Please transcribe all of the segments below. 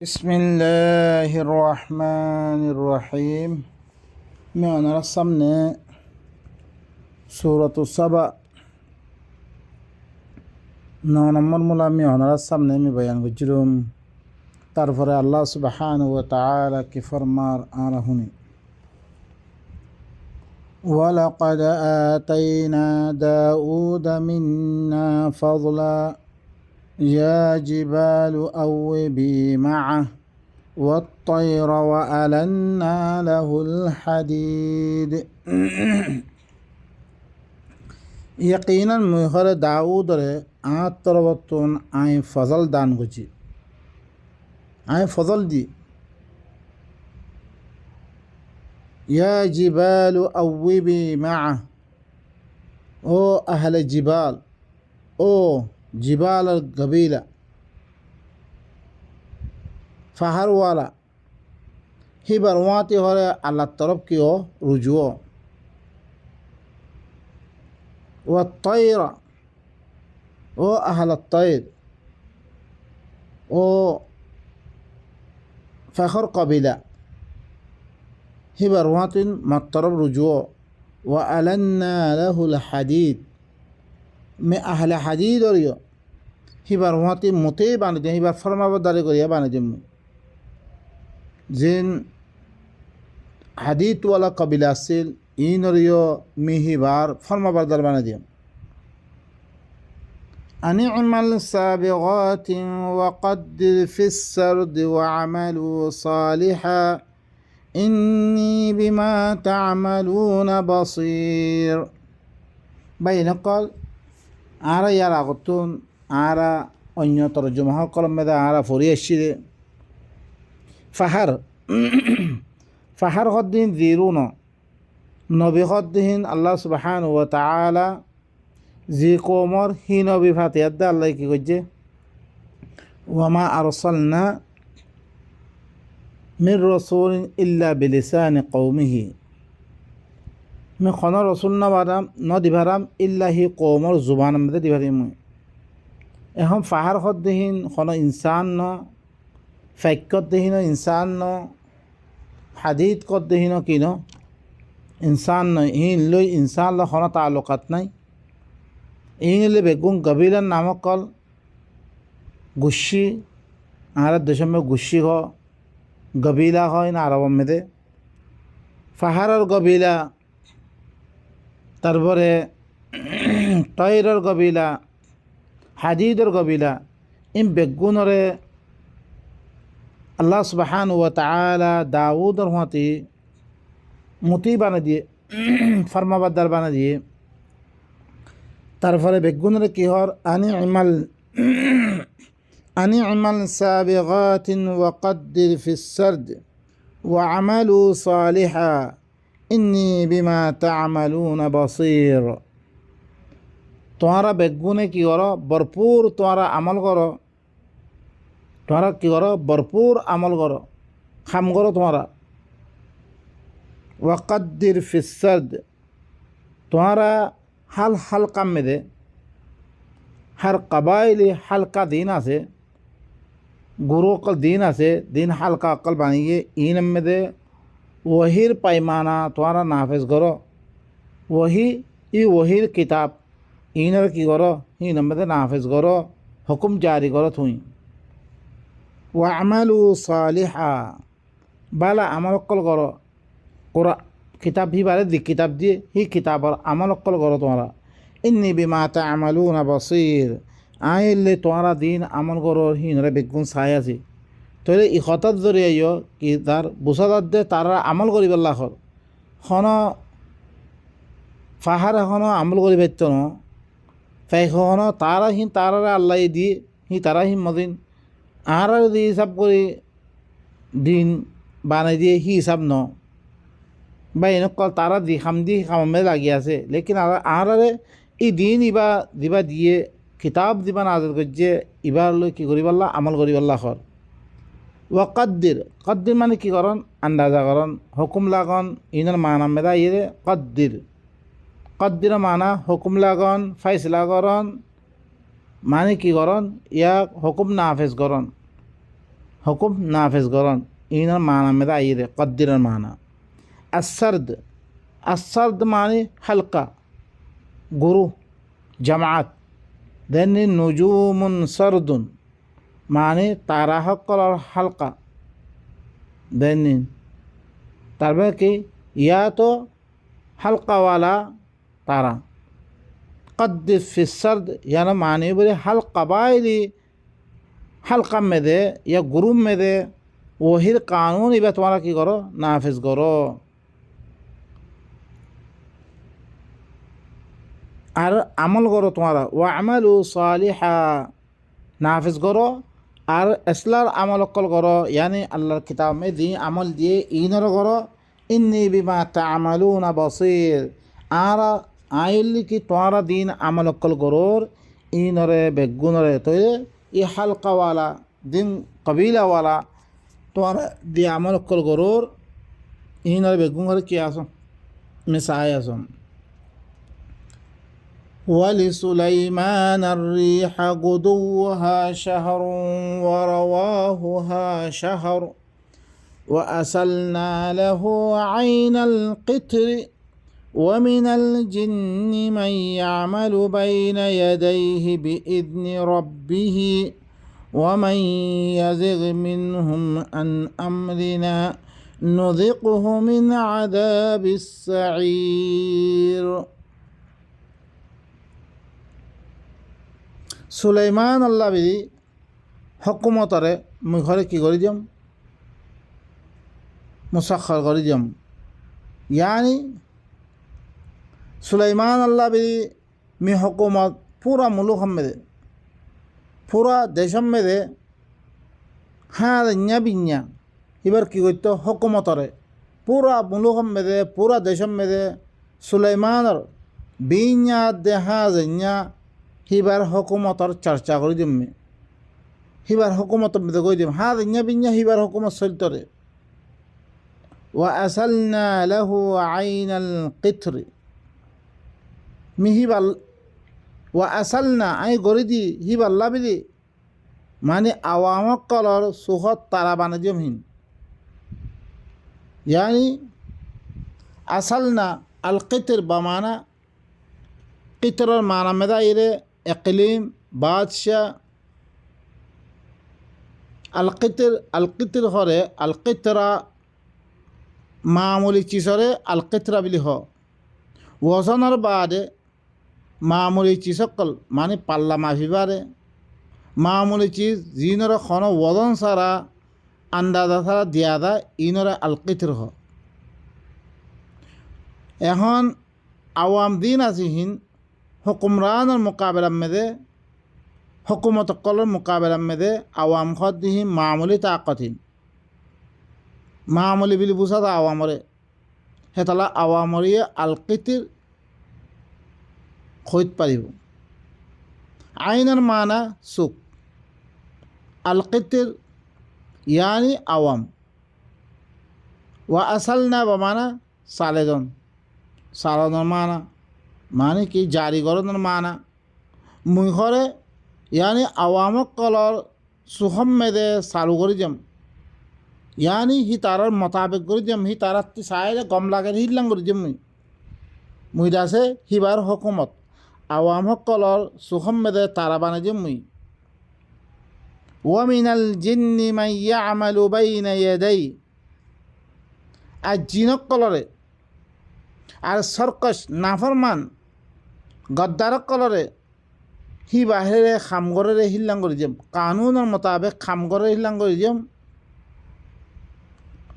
বিসমিল্লাহির রহমানির রহিম। আমি ওনার সামনে সূরাতুস সাবা 9 নম্বর মূলা আমি ওনার সামনে আমি বয়ান করছিলাম। তারপরে আল্লাহ সুবহানাহু ওয়া তাআলা কি ফরমার আমরা শুনি। ওয়ালাকাদ আতাইনা দাউদ মিন্না ফাদলা ইয়া জিবালু আওবি মা'আ والطير وألنا له الحديد يقينا مخر داود রে আত্মরবতন আই ফজল দান করছি। আই ফজল দি ইয়া জিবালু আওবি মা'আ, ও আহলে জিবাল, ও জিবালের কবিলা ফাহারওয়ালা হি বারওয়াতি হরে আল্লাহ তরফ কি ও রুজুও। ও তৈরা, ও আহল তৈর, ও ফখর কবিলা হি বারওয়াতিন মতরফ রুজুও। ও আলান্না লাহুল হাদিদ, মে আহলে হাদিদ অরিয় হি বারওয়াতি মতেই বানিয়ে দিই, হিবার ফরমাবদারি করিয়া বানিয়ে দিম। যেন হাদিতওয়ালা কবিলা আছিল ইনরিও মিহিবার ফরমাবরদার বানিয়ে দিম। আনি'মাল সাবিগাতিন ওয়াকদ্দির ফিস সারদি ওয়া'মালু সালিহা ইন্নী বিমা তা'মালুনা বাসীর। বাইনকল আরা ইয়ার আগতুন আরা অন্য তরজমা কলমেদা আরা ফরি আসছি। ফাহার ফাহার হদ্দিন জিরুন নবী হদ্দিন আল্লাহ সুবহানাহু ওয়া তাআলা জি কওমর হি নবী ফাতিয়াদা আল্লাহ কি কইছে, ওয়ামা আরসালনা মির রাসূলিন ইল্লা বিলিসানি কওমিহি, মে খন রসুল ন দিভারাম ইল্লা হি কওমর জুবান মধ্যে দিভারিম। এখন ফাহার হদ্দিন খন ইনসান ন, ফাইকত দেহিন ইনসান ন, হাদিদ কত দেহিন কিনো ইনসান নয়। ইন লই ইনসান ল খন তালুকাত নাই। ইন লে বেগুন কবিলার নামক কল গুশি, আর দেশের মে গুশি হ গবিলা হয় না আরব মেদে ফাহারের গবিলা, তারপরে তৈরের গবিলা, হাদিদের গবিলা। ইন বেগুনরে আল্লাহ সুবহানাহু ওয়া তাআলা দাউদর হাতে মতি বানা দিয়ে ফরমাবদার বানা দিয়ে। তারপরে বেগুনের কি হর আনি'মাল সাবিগাতিন ওয়াকদ্দির ফিস সারদ ওয়া'মালু সালিহা ইন্নী বিমা তা'মালুনা বাসীর। তোমারা বেগুনে কি করো ভরপুর তোমারা আমল করো, তোমরা কি করো ভরপুর আমল করো, খাম করো তোমরা। ওয়াকদ্দির ফিস সারদ, তোমরা হাল হাল কাম মেদে হার কবাইলি হালকা দিন আছে, গুরু অকল দিন আছে, দিন হালকা অকল বানিয়ে ইন মেদে ওহির পাইমানা তোমরা নাফেজ করো। ওহির কিতাব ইনের কি করো ইন মেদে নাফেজ করো, হুকুম জারি করো তুই। ওয়া'মালু সালিহা, বালা আমল অকল করো। কোরআন কিতাব হি বারে দি কিতাব দিয়ে হি কিতাবর আমল অকল করো তোমরা। ইন্নী বিমা তা'মালুনা বাসীর, আইলে তোমরা দিন আমল করো হিনরে বেগুন চাই আছে। তইলে ইখতার জরিয়াইও কি তার বুঝাদার দে তারা আমল করিবার লাখর খন ফাহার এখনও আমল করি পারত ন। ফাইখন তারা তারা আল্লাহ দিয়ে তারা মদিন আর যদি হিসাব করে দিন বানাই দিয়ে হিসাব ন বা এনেকল তারা দি খামে লাগি আছে। লেকিন আরে এই দিন ইবা দিবা দিয়ে কিতাব দিবা নাজর করছে ইবার লই কি করিবাল্লা আমল করিবাল্লা খর। ওয়াকদ্দির, কদ্দির মানে কি করন আন্দাজা করন, হুকুম লাগন ইনার মানা মেদা ইয়ে কদ্দির। কদ্দির মানা হুকুম লাগন ফাইসলা করন, মানে কি করন ইয়াক হুকুম নাফেজ করন। হুকুম নাফেজ করন ইনার মানা মেদে আইরে কদ্দিরের মানা। আসসারদ, আসসারদ মানে হালকা গুরু জামাত। দেন নুজুমুন সরদুন মানে তারা সকলের হালকা। দেন তারপরে কি ইয়া তো হালকাওয়ালা তারা। কদ্দির ফিসর্দ ইয়ানা মানে বলে হালকা বাইলি হালকা মেদে ইয়া গুরুম মেদে ওহির কানুন এবার তোমরা কি করো নাফেজ করো। আর আমল করো তোমরা ওয়া আমালু সালিহা নাফেজ করো আর এসলার আমল অকল করো ইয়ানি আল্লাহর কিতাব মে দি আমল দিয়ে ইনর করো। ইন্নি বিমা তা'মালুনা বসির আর আইলি কি তোমরা দিন আমল অকল করোর ইনরে বেগুনরে তো ই হালকাওয়ালা দিন কবিলাওয়ালা তোমরা দিয়ে আমল অকল করোর ইনরে বেগুনরে কি আসো মিসাই আসো। ولسليمان الريح غدوها شهر ورواهها شهر وأسلنا له عين القطر ومن الجن من يعمل بين يديه بإذن ربه ومن يزغ منهم عن أمرنا نذقه من عذاب السعير। সুলাইমান আল্লাহ বিধি হকুমতরে মুই ঘরে কি করে দিম মুসাক্ষর করে দিম। ইয়ানি সুলাইমান আল্লাহ বিধি মি হকুমত পুরা মুলুক মেদে পুরা দেশম মেদে হ্যাঁ বিঞ্ঞা এবার কী করতো হকুমতরে পুরা মুলুক মেদে পুরা দেশম মেদে সুলাইমানর বিঞ্ঞা দেহা জঞ্ঞা হিবার হকুমতর চর্চা করে দিম। হিবার হকুমত মেদে কই দিম হ্যাঁ বিঞ্ঞা হিবার হকুমত চলতরে। ওয়া আসালনা লাহু আইনাল কিতরি মি হিবাল ওয়া আসালনা আই গড়ি দি হিবাল্লা বিদি মানে আওয়ামক কলর সুখত তারা বানা দিম হিন। ইয়ানি আসালনা আল কিতর বামানা কিতরের মানা মেদা ইরে ইকলিম বাদশাহ। আল কিতর হরে আল কিতরা মামুলি চিজরে আল কিতরা বিলি হ ওজনের বাদে মামুলি চিজকল মানে পাল্লা মাফিবারে মামুলি চিজ জিনর খন ওজন সারা আন্দাজা সারা দিয়া দা ইনরে আল কিতর হ। এখন আওয়াম দিন আসিহীন হুকুমরানের মোকাবেলা মেদে হুকুমত কলর মোকাবেলা মেদে আওয়াম খত দিহিন মামুলি তাকতিন মামুলি বিলি বুঝাতা আওয়ামরে হেতলা আওয়ামরিয়ে আল কিতির খৈত পারিব। আইনের মানা সুখ আল কিতির ইয়ানি আওয়াম। ওয়া আসালনা বা মানা সালেজন সালানোর মানা মানে কি জারিগরনের মানা মুই ঘরে ইয়ানি আওয়ামক কলর সুখম মেদে চালু করে যাম। ইয়ানি হি তারার মোতাবেক করে যাম হি তারার চাইলে গম লাগে হিল্লাং করে যাম মুই দাসে হিবার হকুমত আওয়াম কলর সুখম মেদে তারা বানাই যাম মুই। ওয়ামিনাল জিন্নি মান ইয়ামালু বাইনা ইয়াদাই আর জিনক কলরে আর সরকস নাফরমান গদ্দারক কলরে হি বাহিরে খামগরে হিল্লাং করে যাম কানুনের মোতাবেক খামগরে হিল্লাং করে যাম।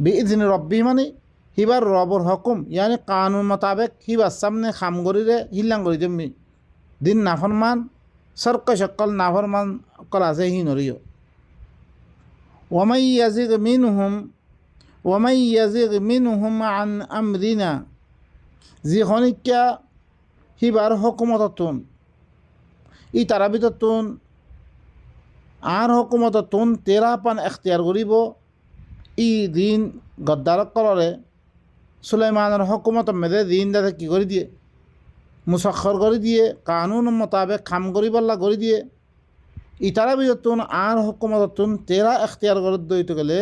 বিইজনি রব্বি মানে হিবার রবর হকুম ইয়ানি কানুন মোতাবেক হিবার সামনে খামগরিরে হিল্লাং করে যাম দিন নাফরমান সরকস অকল নাফরমান অকল আছে হি নরিও। ওয়ামাই ইয়াজিগ মিনহুম আন আমরিনা যিখনিকা হিবার হকুমততুন ই তারা ভিতরতুন আর হকুমততুন তেরা পান এখতিয়ার করিব ই দিন গদ্দারক কলরে সুলাইমানের হকুমত মেদে দিন দাদা কি করে দিয়ে মুসাক্ষর করে দিয়ে কানুন মোতাবেক খাম করিবাল্লা করে দিয়ে ইতারা বিজতুন আর হুকুমততুন তেরা এখতিয়ার করত দইতে গেলে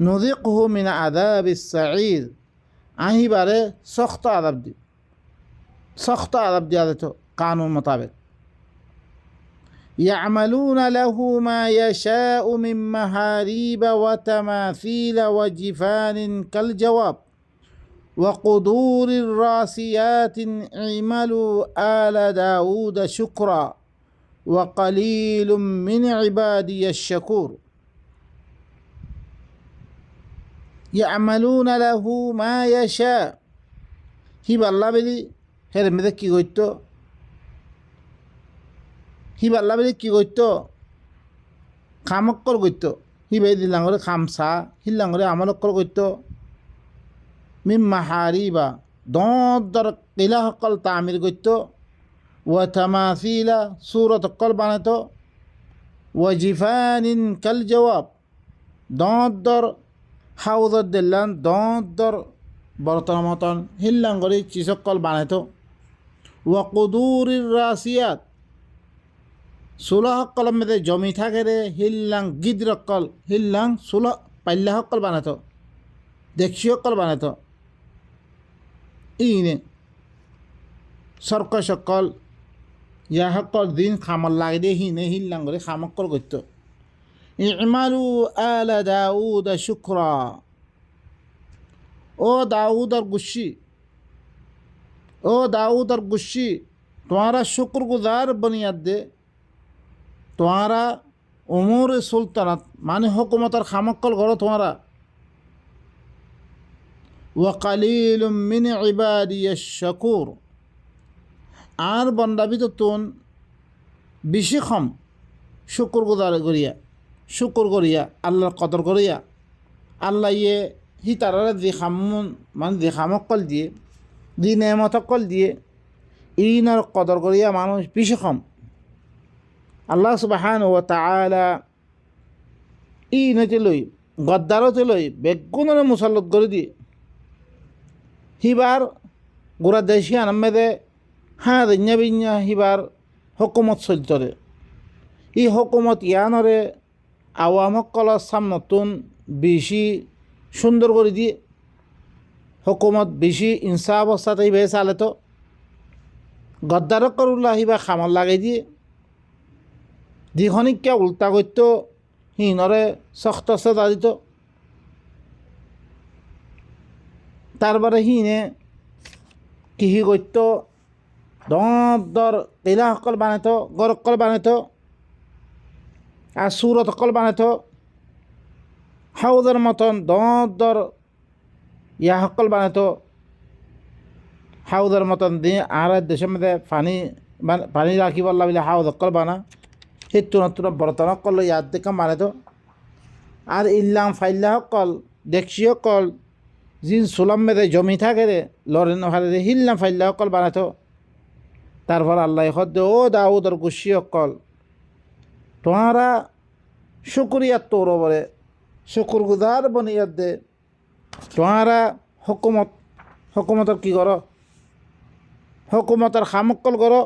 নযিকহু মিন আযাবিস সাঈর আহিবারে সখ্ত আযাব দিয়া দিত কানুন মোতাবেক يعملون له ما يشاء من محاريب وتماثيل وجفان كالجواب وقدور الراسيات اعملوا آل داود شكرا وقليل من عبادي الشكور يعملون له ما يشاء هي بالله بلي هر مذكي قلتو হিবা আল্লাহ বলে কী করতো খামক্কর করতো হিবাই দিল্লাং করে খামসা হিল্লাং করে আমলক্কর করতো মিম্মা হারিবা দর কিলা সকল তামির করতো ও থামাসিলা সুরত অকল বানাতো ও জিফানিন কাল জবাব দর হাউদর দিল্লান দর বর্তন মতন হিল্লাং করে চিসকল বানাতো ও কুদুরির রাসিয়াত সুলহকল মেদে জমি থাকে রে হিল্লাং গিদ্রকল হিল্লাং সুলহ পাল্লাহকল বানাতো দেখছিসকল বানাতো ইনে সর্কসকল ইয়াসকল দিন খামল লাগে দে হিনে হিল্লাং করে খামক্কল করতো ইমালু আলা দাউদ শুক্রা ও দাউদর গুস্সি তোমারা শুক্রগুজার বনিয়াদ দে তোমারা উমর সুলতানাত মানে হুকুমতার খামক্কল করো তোমারা ওয়াকালিলুম মিন ইবাদিয়াশ শাকুর আর বন্দাবিত তুন বেশি কম শুকুর করিয়া আল্লাহর কদর করিয়া আল্লাহ ইয়ে হি তারারা যে খামুন মানে যে খামক্কল দিয়ে দি নেমতকল দিয়ে ইনার কদর করিয়া মানুষ বেশি কম আল্লাহ সুবহানাহু ওয়া তাআলা ইনতে লই গদ্দারতে লই বেগুনের মুসাল্লত করে দিয়ে হিবার গোড়া দেশি আনমেদে হ্যাঁ বিঞ্ঞা হিবার হুকুমত চলতরে ই হুকুমত ইয়ানরে আওয়ামকলর সামনতুন বেশি সুন্দর করে দিয়ে হুকুমত বেশি ইনসাফ অবস্থাতে হিবে চালে তো গদ্দারক করুল্লাহ হিবা খামল লাগাই দিয়ে দিখনিকা উল্টা করত হিনরে শক্ত সদা দিত তারপরে হিনে কিহি করত দর কিলাসকল বানাইত গরকল বানাইত আর সুরতকল বানাইত হাউদের মতন দর ইয়াসকল বানাইত হাউদের মতন দিয়ে আর দেশের মধ্যে পানি রাখিব বলে হাউদকল বানা সেই তুন বর্তনকল ইয়াদ দেখা বানাইত আর ইল্লাম ফাইল্লাসকল দেখছিসকল জিন সুলাম মেদে জমি থাকে রে লরেন হারে হিল্লাম ফাইল্লাসকল বানাইত তারপর আল্লাহ হদ্দে ও দাউদর গুসিসকল তোমারা শুকুরিয়াত তোর বলে শুকুর গুজার বনিয়াদ দে তোমারা হুকুমতর কি করো হুকুমতর খামক্কল করো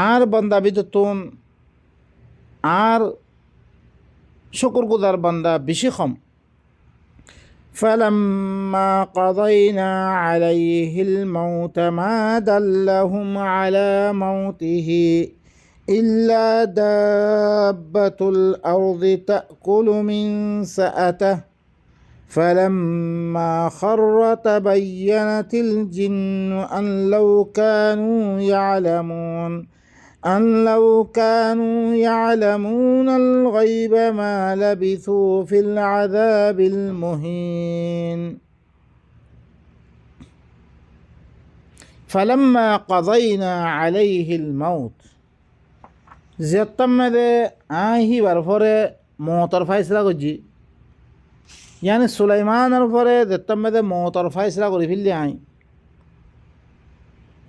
আর বন্দা বিদতুন আর শুকুর গুজার বান্দা বেশি কম فلما قضينا عليه الموت ما دلهم على موته إلا دابة الأرض تأكل من سأته فلما خر تبينت الجن أن لو كانوا يعلمون الغيب ما لبثوا في العذاب المهين فلما قضينا عليه الموت زيتمده آهي برفره موتر فايسلا گجي يعني سليمان برفره زيتمده موتر فايسلا گري فيلي آي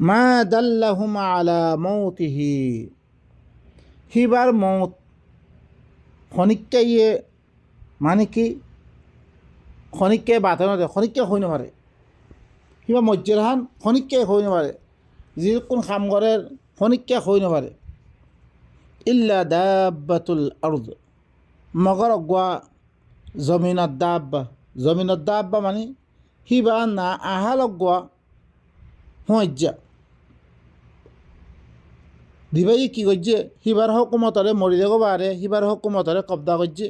ما دلهم على موته হিবার মৌত খনিককে মানে কি খনিককে বাতানো দে খনিককে হই নপারে হিবা মজ্জেরহান খনিককে হই নপারে যিকোন খাম ঘরের খনিককে হই নপারে ইল্লা দাব্বাতুল আরদ, মগর অগুয়া জমিনত দাব্বা মানে হিবা না আহাল অগুয়া হুঁজা দিবাই কি করছে হিবার হকুমতরে মরি দেখো বারে হিবার হকুমতরে কব্দা করছে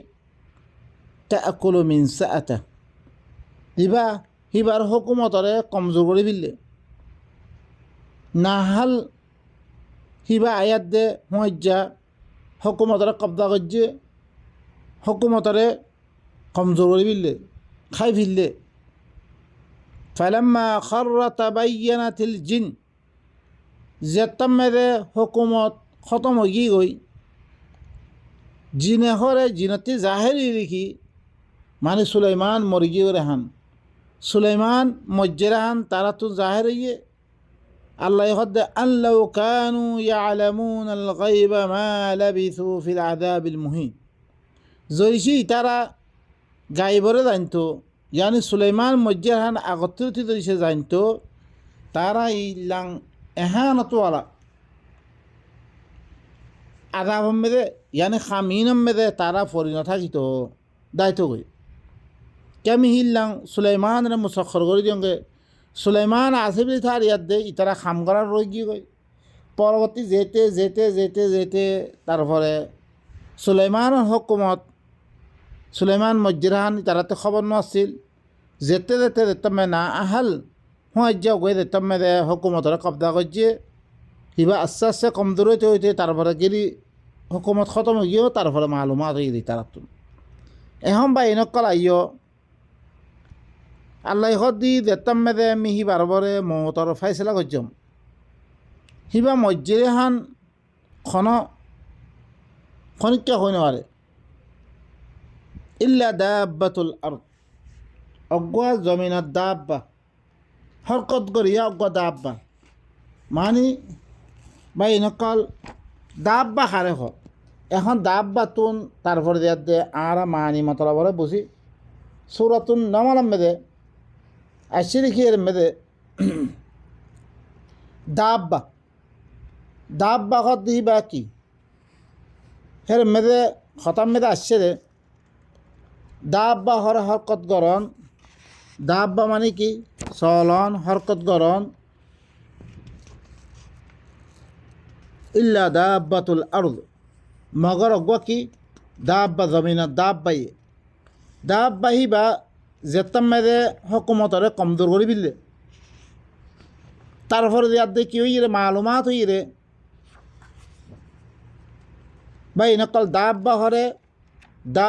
তাকুলু মিন সাআতা দিবা হিবার হকুমতরে কমজোর করে ফেললে নাহাল হিবা আয়াত দে হুঁজা হকুমতরে কব্দা করছে হকুমতরে কমজোর করে ফেললে খাই ফেললে ফালাম্মা খাররা তাবায়্যানাতিল জিন যেতাম মেরে হুকুমত খতম হয়ে গই জিনে হরে জিনতি জাহেরি দেখি মানে সুলাইমান মরি গিয়ে রেহান সুলাইমান মজ্জেরাহান তারা তো জাহের হইয়ে আল্লাহ হদ্দে আল্লাহ কানু ইয়ালামুন আল গায়বা মা লাবিসু ফিল আযাবিল মুহিন জয়সি তারা গাইবরে জানতো ইয়ানি সুলাইমান মজ্জেরাহান আগত্রিত দিছে জানতো তারা ইলাং এহানতওয়ালা আদাব মেদে ইয়ানি খামিন মেদে তারা পরিণত থাকিত দায়িত্ব কই কেমি হিল্লাং সুলাইমান রে মুসখর করে দিয়ঙ্গে সুলাইমান আছে বলে তার ইয়াদ দে ইতারা খাম করার রয়ে গিয়ে গই পরবর্তী যেতে তারপরে সুলাইমানের হকুমত সুলাইমান মজ্জিরাহান তারাতে খবর নাছিল যেতে মে না আহাল হুঁজা গই যেতাম মেদে হকুমতরে কব্দা করছে হিবা আস্তে আস্তে কমজোর হইতে তারপরে গেলি হুকুমত খতম হয়ে গিয়েও তারপরে মালুমাত হয়ে দিই তারা তুমি এখন বা এনেকল আইয় আল্লাহ দি যেতাম মেদে আমি হিবার বরে মমতর ফাইসলা করছম হিবা মজ্জিরে হান খনিকা হই নরে ইল্লা দাব্বাতুল আরদ অগুয়া জমিনত দাব্বা হরকত করিয়া অগুয়া দাব্বা মানি বা এনেকল দাব্বা খারে হ এখন দাব্বা তুন তারপরে দে আর মানি মতলা বলে বুঝি সুরাতুন নামালাম মেদে আসছে দেখি এর মেদে দাব্বা হত দিহি বা কি হের মেদে খতাম মেদে আসছে রে দাব্বা হর হরকত গরণ দাব্বা মানে কি চলন হরকত গরণ ইল্লা দাব্বাতুল আরদ মগর অগুয়া কি দাব্বা জমিনা দাব্বাহি বা যেতাম মেদে হকুমতরে কমজোর করে ফেললে তারপরে ইয়াদে কি হইরে মালুমাত হইরে বা এনেকল দাব্বা হরে দা